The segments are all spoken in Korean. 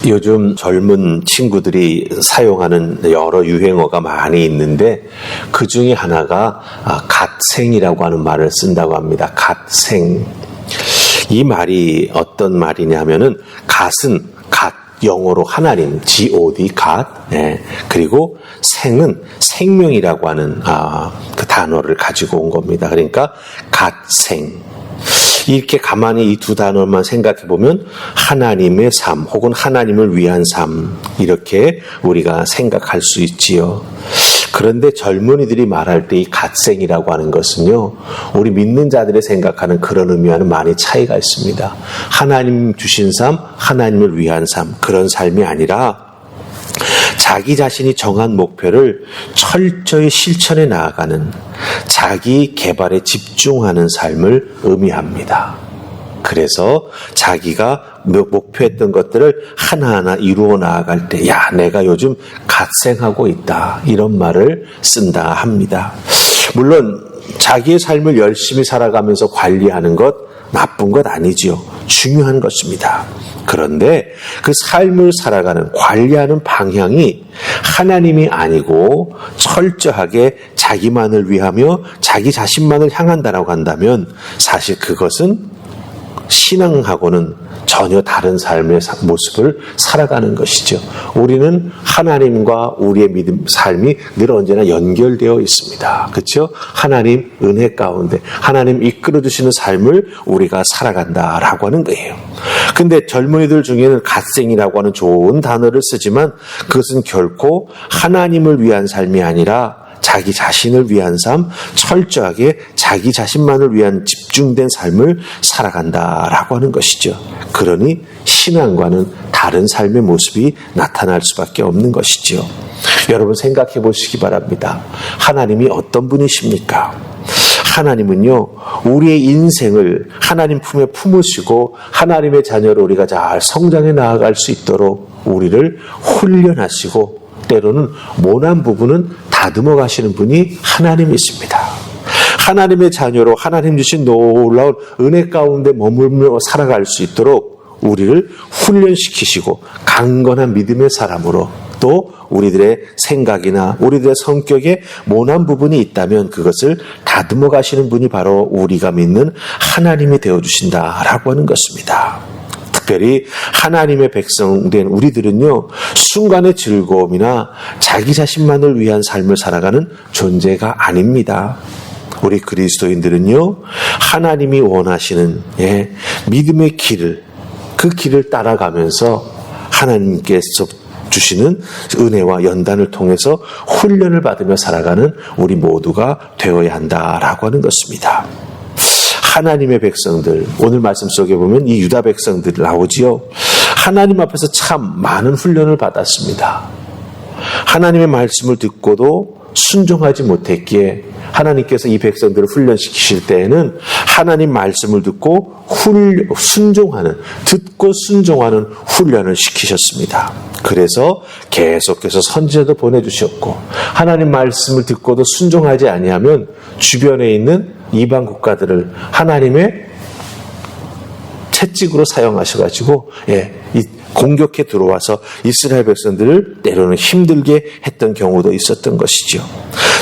요즘 젊은 친구들이 사용하는 여러 유행어가 많이 있는데 그 중에 하나가 갓생이라고 하는 말을 쓴다고 합니다. 갓생. 이 말이 어떤 말이냐 하면은 갓은 영어로 하나님, God, God. 네. 그리고 생은 생명이라고 하는 그 단어를 가지고 온 겁니다. 그러니까 갓생. 이렇게 가만히 이 두 단어만 생각해 보면 하나님의 삶 혹은 하나님을 위한 삶 이렇게 우리가 생각할 수 있지요. 그런데 젊은이들이 말할 때 이 갓생이라고 하는 것은요, 우리 믿는 자들이 생각하는 그런 의미와는 많이 차이가 있습니다. 하나님 주신 삶, 하나님을 위한 삶, 그런 삶이 아니라 자기 자신이 정한 목표를 철저히 실천해 나아가는 자기 개발에 집중하는 삶을 의미합니다. 그래서 자기가 목표했던 것들을 하나하나 이루어 나아갈 때, 야, 내가 요즘 갓생하고 있다, 이런 말을 쓴다 합니다. 물론 자기의 삶을 열심히 살아가면서 관리하는 것 나쁜 것 아니지요. 중요한 것입니다. 그런데 그 삶을 살아가는, 관리하는 방향이 하나님이 아니고 철저하게 자기만을 위하며 자기 자신만을 향한다라고 한다면 사실 그것은 신앙하고는 전혀 다른 삶의 모습을 살아가는 것이죠. 우리는 하나님과 우리의 믿음, 삶이 늘 언제나 연결되어 있습니다. 그렇죠? 하나님 은혜 가운데 하나님 이끌어주시는 삶을 우리가 살아간다라고 하는 거예요. 근데 젊은이들 중에는 갓생이라고 하는 좋은 단어를 쓰지만 그것은 결코 하나님을 위한 삶이 아니라 자기 자신을 위한 삶, 철저하게 자기 자신만을 위한 집중된 삶을 살아간다라고 하는 것이죠. 그러니 신앙과는 다른 삶의 모습이 나타날 수밖에 없는 것이죠. 여러분 생각해 보시기 바랍니다. 하나님이 어떤 분이십니까? 하나님은요, 우리의 인생을 하나님 품에 품으시고 하나님의 자녀로 우리가 잘 성장해 나아갈 수 있도록 우리를 훈련하시고 때로는 모난 부분은 다듬어 가시는 분이 하나님이십니다. 하나님의 자녀로 하나님 주신 놀라운 은혜 가운데 머물며 살아갈 수 있도록 우리를 훈련시키시고 강건한 믿음의 사람으로, 또 우리들의 생각이나 우리들의 성격에 모난 부분이 있다면 그것을 다듬어 가시는 분이 바로 우리가 믿는 하나님이 되어주신다라고 하는 것입니다. 특별히 하나님의 백성된 우리들은요, 순간의 즐거움이나 자기 자신만을 위한 삶을 살아가는 존재가 아닙니다. 우리 그리스도인들은요, 하나님이 원하시는 믿음의 길을, 그 길을 따라가면서 하나님께서 주시는 은혜와 연단을 통해서 훈련을 받으며 살아가는 우리 모두가 되어야 한다라고 하는 것입니다. 하나님의 백성들, 오늘 말씀 속에 보면 이 유다 백성들 나오지요. 하나님 앞에서 참 많은 훈련을 받았습니다. 하나님의 말씀을 듣고도 순종하지 못했기에 하나님께서 이 백성들을 훈련시키실 때에는 하나님 말씀을 듣고 순종하는, 듣고 순종하는 훈련을 시키셨습니다. 그래서 계속해서 선지자도 보내주셨고, 하나님 말씀을 듣고도 순종하지 아니하면 주변에 있는 이방 국가들을 하나님의 채찍으로 사용하셔가지고 공격해 들어와서 이스라엘 백성들을 때로는 힘들게 했던 경우도 있었던 것이죠.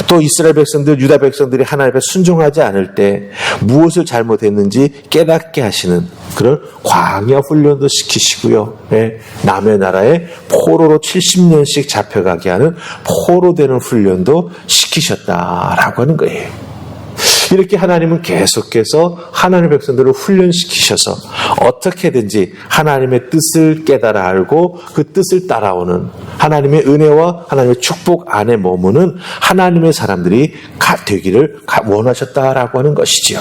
또 이스라엘 백성들, 유다 백성들이 하나님 앞에 순종하지 않을 때 무엇을 잘못했는지 깨닫게 하시는 그런 광야 훈련도 시키시고요. 남의 나라에 포로로 70년씩 잡혀가게 하는 포로되는 훈련도 시키셨다라고 하는 거예요. 이렇게 하나님은 계속해서 하나님의 백성들을 훈련시키셔서 어떻게든지 하나님의 뜻을 깨달아 알고 그 뜻을 따라오는 하나님의 은혜와 하나님의 축복 안에 머무는 하나님의 사람들이 되기를 원하셨다라고 하는 것이지요.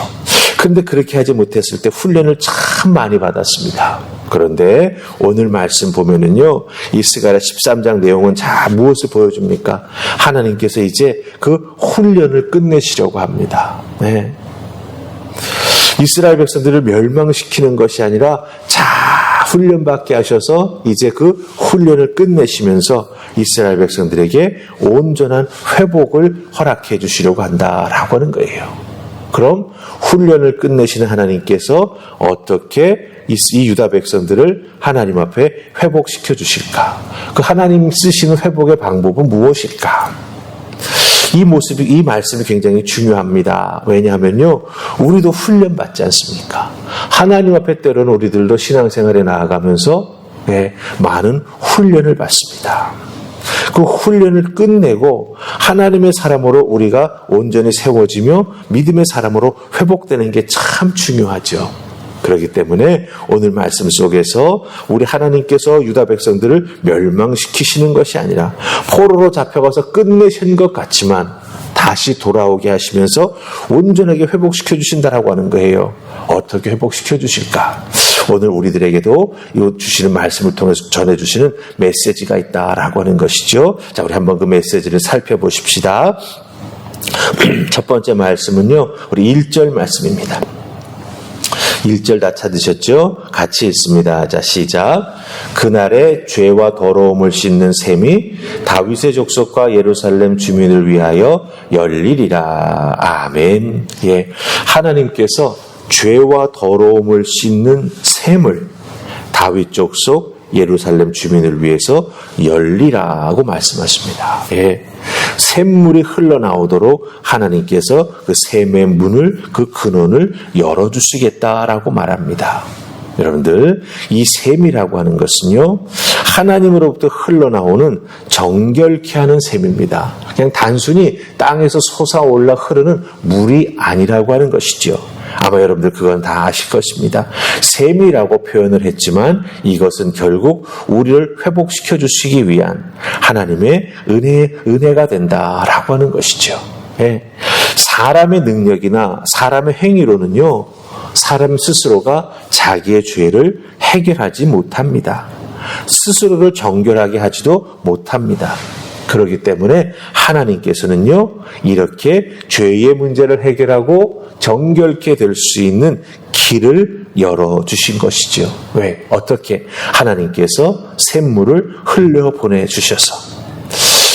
그런데 그렇게 하지 못했을 때 훈련을 참 많이 받았습니다. 그런데 오늘 말씀 보면은요, 이스가랴 13장 내용은 무엇을 보여줍니까? 하나님께서 이제 그 훈련을 끝내시려고 합니다. 이스라엘 백성들을 멸망시키는 것이 아니라 훈련받게 하셔서 이제 그 훈련을 끝내시면서 이스라엘 백성들에게 온전한 회복을 허락해 주시려고 한다라고 하는 거예요. 그럼 훈련을 끝내시는 하나님께서 어떻게 이 유다 백성들을 하나님 앞에 회복시켜 주실까? 그 하나님 쓰시는 회복의 방법은 무엇일까? 이 말씀이 굉장히 중요합니다. 왜냐하면요, 우리도 훈련받지 않습니까? 하나님 앞에 때로는 우리들도 신앙생활에 나아가면서 많은 훈련을 받습니다. 그 훈련을 끝내고 하나님의 사람으로 우리가 온전히 세워지며 믿음의 사람으로 회복되는 게 참 중요하죠. 그렇기 때문에 오늘 말씀 속에서 우리 하나님께서 유다 백성들을 멸망시키시는 것이 아니라 포로로 잡혀가서 끝내신 것 같지만 다시 돌아오게 하시면서 온전하게 회복시켜 주신다라고 하는 거예요. 어떻게 회복시켜 주실까? 오늘 우리들에게도 이 주시는 말씀을 통해서 전해주시는 메시지가 있다라고 하는 것이죠. 자, 우리 한번 그 메시지를 살펴보십시다. 첫 번째 말씀은요, 우리 1절 말씀입니다. 1절 다 찾으셨죠? 같이 읽습니다. 자, 시작. 그날에 죄와 더러움을 씻는 셈이 다윗의 족속과 예루살렘 주민을 위하여 열리리라. 아멘. 예, 하나님께서 죄와 더러움을 씻는 셈을 다윗 족속 예루살렘 주민을 위해서 열리라고 말씀하십니다. 예. 샘물이 흘러나오도록 하나님께서 그 샘의 문을, 그 근원을 열어주시겠다라고 말합니다. 여러분들, 이 샘이라고 하는 것은요, 하나님으로부터 흘러나오는 정결케 하는 샘입니다. 그냥 단순히 땅에서 솟아올라 흐르는 물이 아니라고 하는 것이죠. 아마 여러분들 그건 다 아실 것입니다. 샘이라고 표현을 했지만 이것은 결국 우리를 회복시켜 주시기 위한 하나님의 은혜가 된다라고 하는 것이죠. 예. 사람의 능력이나 사람의 행위로는요, 사람 스스로가 자기의 죄를 해결하지 못합니다. 스스로를 정결하게 하지도 못합니다. 그렇기 때문에 하나님께서는요, 이렇게 죄의 문제를 해결하고 정결케 될 수 있는 길을 열어주신 것이죠. 왜? 어떻게? 하나님께서 샘물을 흘려보내주셔서.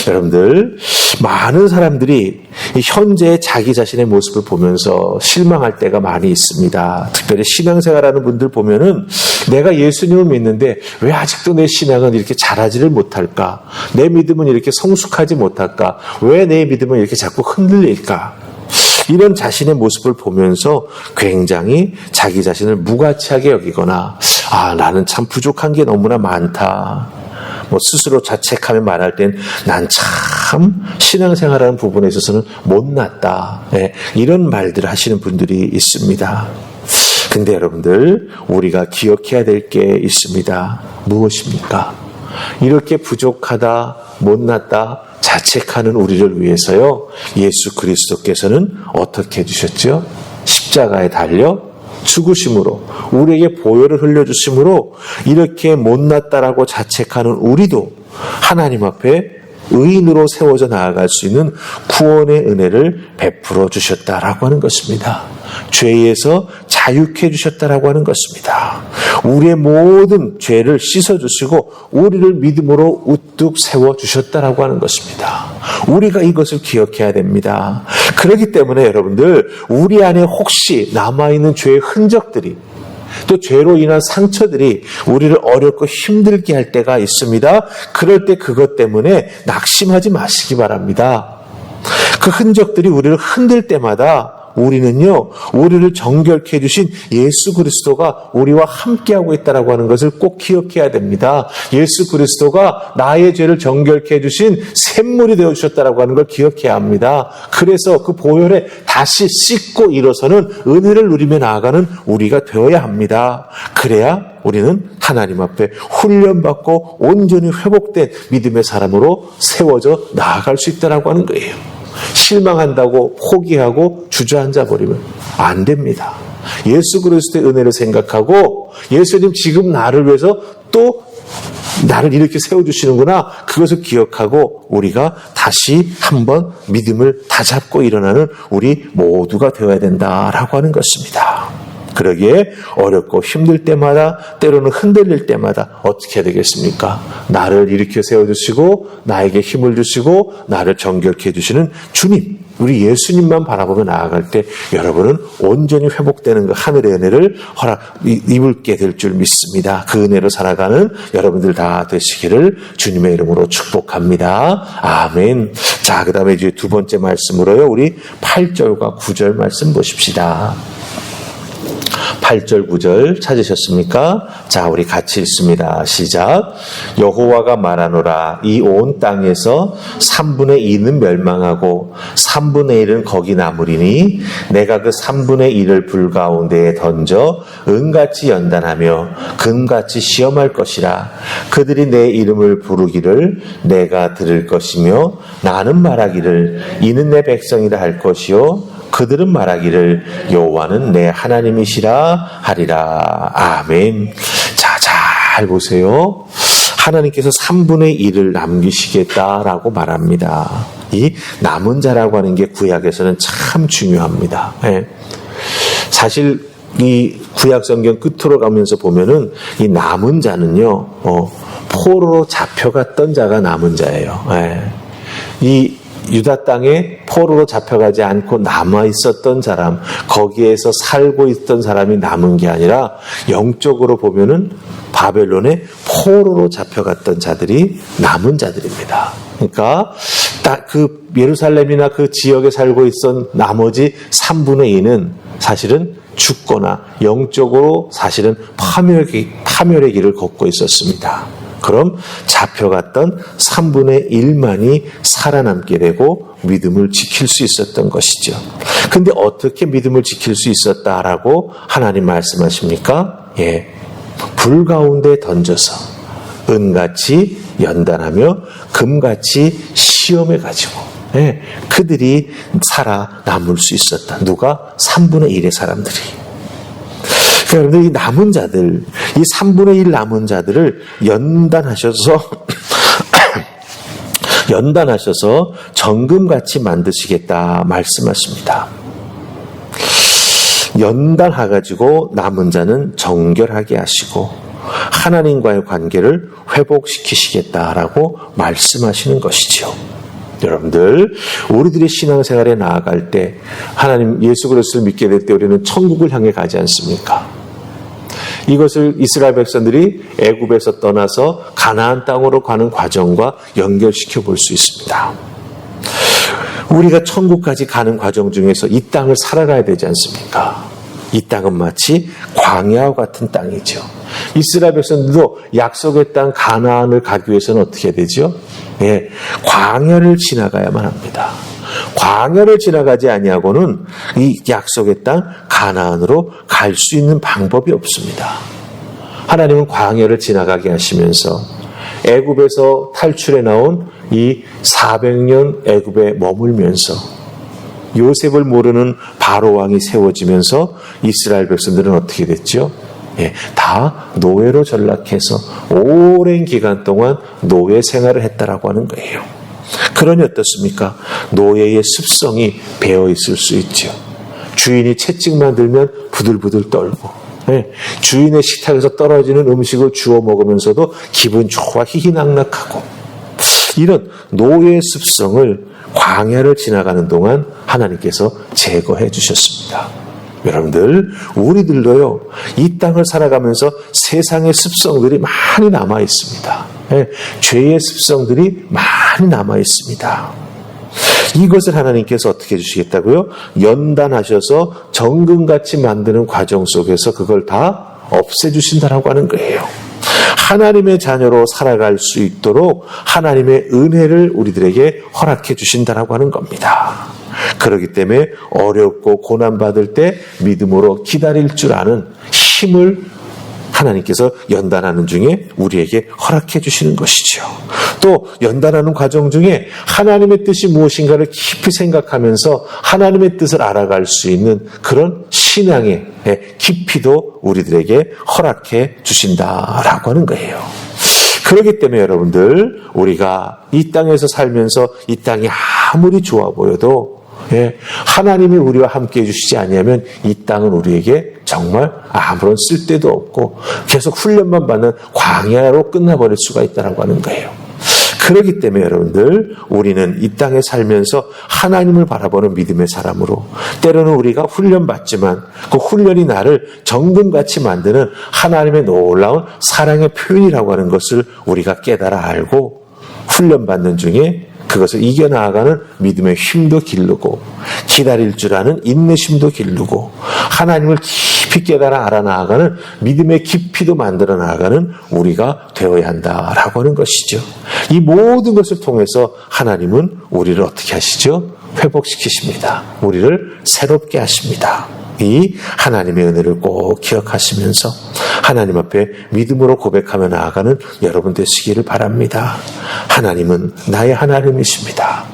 여러분들, 많은 사람들이 현재 자기 자신의 모습을 보면서 실망할 때가 많이 있습니다. 특별히 신앙생활하는 분들 보면은 내가 예수님을 믿는데 왜 아직도 내 신앙은 이렇게 자라지를 못할까? 내 믿음은 이렇게 성숙하지 못할까? 왜 내 믿음은 이렇게 자꾸 흔들릴까? 이런 자신의 모습을 보면서 굉장히 자기 자신을 무가치하게 여기거나, 나는 참 부족한 게 너무나 많다. 스스로 자책하며 말할 땐 난 참 신앙생활하는 부분에 있어서는 못났다. 이런 말들을 하시는 분들이 있습니다. 근데 여러분들, 우리가 기억해야 될 게 있습니다. 무엇입니까? 이렇게 부족하다, 못났다, 자책하는 우리를 위해서요, 예수 그리스도께서는 어떻게 해주셨죠? 십자가에 달려 죽으심으로, 우리에게 보혈을 흘려주심으로 이렇게 못났다라고 자책하는 우리도 하나님 앞에 의인으로 세워져 나아갈 수 있는 구원의 은혜를 베풀어 주셨다라고 하는 것입니다. 죄에서 자유케 해주셨다라고 하는 것입니다. 우리의 모든 죄를 씻어주시고 우리를 믿음으로 우뚝 세워주셨다라고 하는 것입니다. 우리가 이것을 기억해야 됩니다. 그렇기 때문에 여러분들, 우리 안에 혹시 남아있는 죄의 흔적들이, 또 죄로 인한 상처들이 우리를 어렵고 힘들게 할 때가 있습니다. 그럴 때 그것 때문에 낙심하지 마시기 바랍니다. 그 흔적들이 우리를 흔들 때마다 우리는요, 우리를 정결케 해주신 예수 그리스도가 우리와 함께하고 있다라고 하는 것을 꼭 기억해야 됩니다. 예수 그리스도가 나의 죄를 정결케 해주신 샘물이 되어주셨다라고 하는 걸 기억해야 합니다. 그래서 그 보혈에 다시 씻고 일어서는 은혜를 누리며 나아가는 우리가 되어야 합니다. 그래야 우리는 하나님 앞에 훈련받고 온전히 회복된 믿음의 사람으로 세워져 나아갈 수 있다라고 하는 거예요. 실망한다고 포기하고 주저앉아 버리면 안 됩니다. 예수 그리스도의 은혜를 생각하고, 예수님 지금 나를 위해서 또 나를 이렇게 세워주시는구나, 그것을 기억하고 우리가 다시 한번 믿음을 다잡고 일어나는 우리 모두가 되어야 된다라고 하는 것입니다. 그러기에 어렵고 힘들 때마다, 때로는 흔들릴 때마다 어떻게 해야 되겠습니까? 나를 일으켜 세워주시고 나에게 힘을 주시고 나를 정결케 해주시는 주님, 우리 예수님만 바라보며 나아갈 때 여러분은 온전히 회복되는 그 하늘의 은혜를 입을게 될 줄 믿습니다. 그 은혜로 살아가는 여러분들 다 되시기를 주님의 이름으로 축복합니다. 아멘. 자, 그 다음에 이제 두 번째 말씀으로요. 우리 8절과 9절 말씀 보십시다. 8절 9절 찾으셨습니까? 자, 우리 같이 읽습니다. 시작. 여호와가 말하노라. 이 온 땅에서 3분의 2는 멸망하고 3분의 1은 거기 남으리니 내가 그 3분의 1을 불 가운데에 던져 은같이 연단하며 금같이 시험할 것이라. 그들이 내 이름을 부르기를 내가 들을 것이며 나는 말하기를 이는 내 백성이라 할 것이요 그들은 말하기를 여호와는 내 하나님이시라 하리라. 아멘. 자, 잘 보세요. 하나님께서 3분의 1을 남기시겠다라고 말합니다. 이 남은 자라고 하는 게 구약에서는 참 중요합니다. 사실 이 구약 성경 끝으로 가면서 보면은 이 남은 자는요, 포로로 잡혀갔던 자가 남은 자예요. 이 유다 땅에 포로로 잡혀가지 않고 남아 있었던 사람, 거기에서 살고 있던 사람이 남은 게 아니라 영적으로 보면은 바벨론에 포로로 잡혀갔던 자들이 남은 자들입니다. 그러니까 딱 그 예루살렘이나 그 지역에 살고 있던 나머지 3분의 2는 사실은 죽거나 영적으로 사실은 파멸의 길을 걷고 있었습니다. 그럼 잡혀갔던 3분의 1만이 살아남게 되고 믿음을 지킬 수 있었던 것이죠. 근데 어떻게 믿음을 지킬 수 있었다라고 하나님 말씀하십니까? 불 가운데 던져서 은같이 연단하며 금같이 시험해 가지고 그들이 살아남을 수 있었다. 누가? 3분의 1의 사람들이. 여러분들 이 남은 자들, 이 3분의 1 남은 자들을 연단하셔서 정금같이 만드시겠다 말씀하십니다. 연단해가지고 남은 자는 정결하게 하시고 하나님과의 관계를 회복시키시겠다라고 말씀하시는 것이죠. 여러분들, 우리들이 신앙생활에 나아갈 때 하나님 예수 그리스도를 믿게 될 때 우리는 천국을 향해 가지 않습니까? 이것을 이스라엘 백성들이 애굽에서 떠나서 가나안 땅으로 가는 과정과 연결시켜 볼 수 있습니다. 우리가 천국까지 가는 과정 중에서 이 땅을 살아가야 되지 않습니까? 이 땅은 마치 광야와 같은 땅이죠. 이스라엘 백성들도 약속의 땅 가나안을 가기 위해서는 어떻게 되죠? 광야를 지나가야만 합니다. 광야를 지나가지 아니하고는 이 약속의 땅 가나안으로 갈 수 있는 방법이 없습니다. 하나님은 광야를 지나가게 하시면서 애굽에서 탈출해 나온 이 400년 애굽에 머물면서 요셉을 모르는 바로 왕이 세워지면서 이스라엘 백성들은 어떻게 됐죠? 다 노예로 전락해서 오랜 기간 동안 노예 생활을 했다라고 하는 거예요. 그러니 어떻습니까? 노예의 습성이 배어 있을 수 있죠. 주인이 채찍만 들면 부들부들 떨고, 주인의 식탁에서 떨어지는 음식을 주워 먹으면서도 기분 좋아 희희낙낙하고, 이런 노예의 습성을 광야를 지나가는 동안 하나님께서 제거해 주셨습니다. 여러분들, 우리들도요, 이 땅을 살아가면서 세상의 습성들이 많이 남아 있습니다. 죄의 습성들이 많이 남아 있습니다. 이것을 하나님께서 어떻게 해주시겠다고요? 연단하셔서 정금같이 만드는 과정 속에서 그걸 다 없애주신다라고 하는 거예요. 하나님의 자녀로 살아갈 수 있도록 하나님의 은혜를 우리들에게 허락해 주신다라고 하는 겁니다. 그렇기 때문에 어렵고 고난받을 때 믿음으로 기다릴 줄 아는 힘을 하나님께서 연단하는 중에 우리에게 허락해 주시는 것이죠. 또 연단하는 과정 중에 하나님의 뜻이 무엇인가를 깊이 생각하면서 하나님의 뜻을 알아갈 수 있는 그런 신앙의 깊이도 우리들에게 허락해 주신다라고 하는 거예요. 그렇기 때문에 여러분들, 우리가 이 땅에서 살면서 이 땅이 아무리 좋아 보여도 하나님이 우리와 함께 해주시지 아니하면 이 땅은 우리에게 정말 아무런 쓸데도 없고 계속 훈련만 받는 광야로 끝나버릴 수가 있다고 하는 거예요. 그렇기 때문에 여러분들, 우리는 이 땅에 살면서 하나님을 바라보는 믿음의 사람으로, 때로는 우리가 훈련받지만 그 훈련이 나를 정금같이 만드는 하나님의 놀라운 사랑의 표현이라고 하는 것을 우리가 깨달아 알고, 훈련받는 중에 그것을 이겨나가는 믿음의 힘도 기르고, 기다릴 줄 아는 인내심도 기르고, 하나님을 깊이 깨달아 알아나가는 믿음의 깊이도 만들어 나가는 우리가 되어야 한다라고 하는 것이죠. 이 모든 것을 통해서 하나님은 우리를 어떻게 하시죠? 회복시키십니다. 우리를 새롭게 하십니다. 이 하나님의 은혜를 꼭 기억하시면서 하나님 앞에 믿음으로 고백하며 나아가는 여러분 되시기를 바랍니다. 하나님은 나의 하나님이십니다.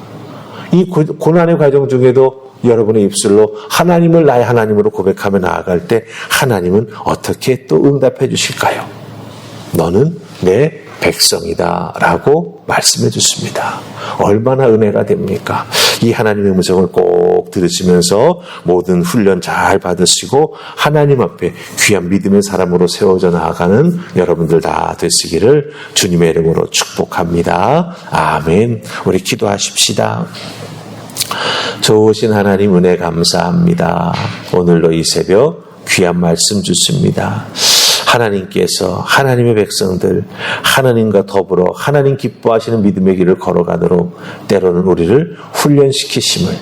이 고난의 과정 중에도 여러분의 입술로 하나님을 나의 하나님으로 고백하며 나아갈 때 하나님은 어떻게 또 응답해 주실까요? 너는 내 백성이다 라고 말씀해 주십니다. 얼마나 은혜가 됩니까? 이 하나님의 음성을 꼭 들으시면서 모든 훈련 잘 받으시고 하나님 앞에 귀한 믿음의 사람으로 세워져 나아가는 여러분들 다 되시기를 주님의 이름으로 축복합니다. 아멘. 우리 기도하십시다. 좋으신 하나님 은혜 감사합니다. 오늘도 이 새벽 귀한 말씀 주십니다. 하나님께서 하나님의 백성들, 하나님과 더불어 하나님 기뻐하시는 믿음의 길을 걸어가도록 때로는 우리를 훈련시키심을,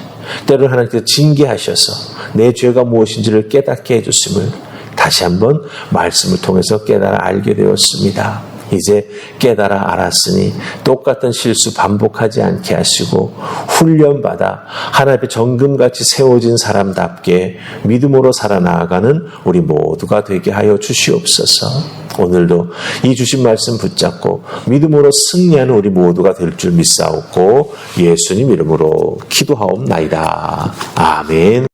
때로는 하나님께서 징계하셔서 내 죄가 무엇인지를 깨닫게 해주심을 다시 한번 말씀을 통해서 깨달아 알게 되었습니다. 이제 깨달아 알았으니 똑같은 실수 반복하지 않게 하시고 훈련받아 하나님 앞에 정금같이 세워진 사람답게 믿음으로 살아나가는 우리 모두가 되게 하여 주시옵소서. 오늘도 이 주신 말씀 붙잡고 믿음으로 승리하는 우리 모두가 될 줄 믿사옵고 예수님 이름으로 기도하옵나이다. 아멘.